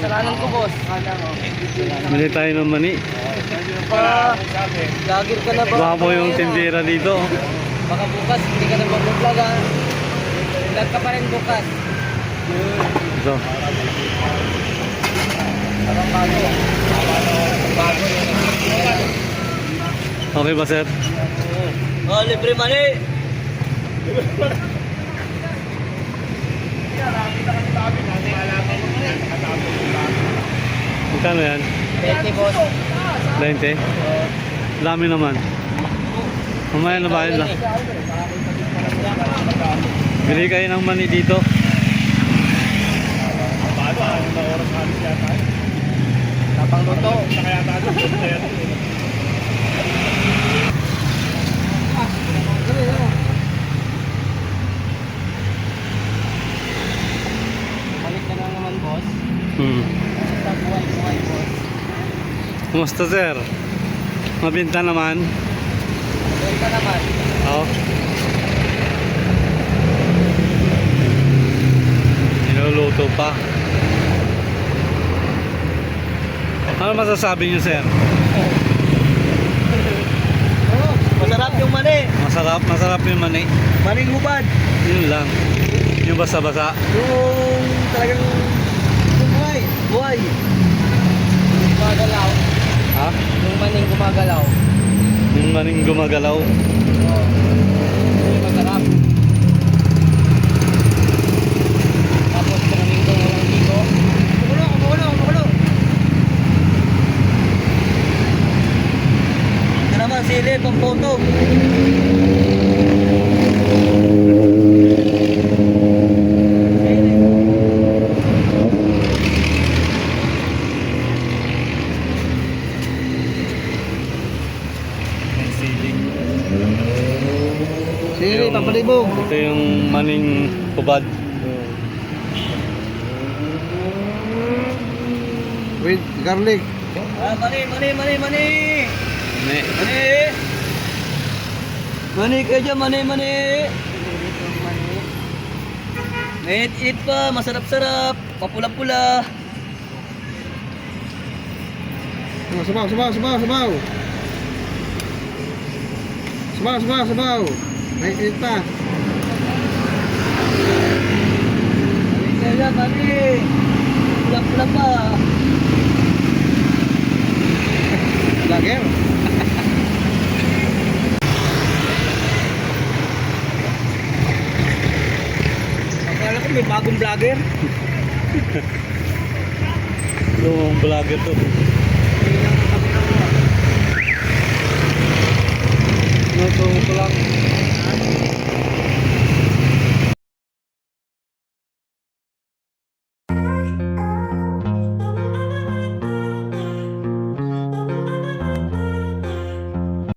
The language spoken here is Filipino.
kasalanan ko, boss. Mali tayo ng mani. Lagir ka na ba? Guwapo yung tindera dito. Baka bukas, hindi ka na mag-vlog ha. Vlog ka pa rin bukas. Ito. Parang bago. Bago yun. Okay ba, sir? Oh, libre mali. Magkano yan? 20, boss. 20? Dami naman. Mamaya na bayad lang. Bili kayo ng mani dito. Tapang luto. Balik ka na naman, boss. Basta buhay-buhay, boss. Kumusta, sir? Mabinta naman? Balik ka naman. Oo. Niluluto pa. Ano masasabi niyo, sir? Oh, masarap yung mani. Masarap yung mani. Maning hubad. Yun lang. Yung basa-basa. Yung talagang buhay. Buhay. Gumagalaw. Ha? Yung maning gumagalaw. Yung maning gumagalaw. Oo. Yung masarap. Tapos maraming kong walang dito. Kumulo. Ito naman, sili, pang photo. Sili, pampalibog. Ito yung maning kubad. With garlic. Mani. Mani. Mani kayo dyan, mani. Eat pa, masarap-sarap. Papula-pula. Sabaw. Eat pa. Mani kayo dyan, mani. Pula-pula pa. Lager. Akala ko may bagong vlogger. Yung vlogger to. Luto ko lang.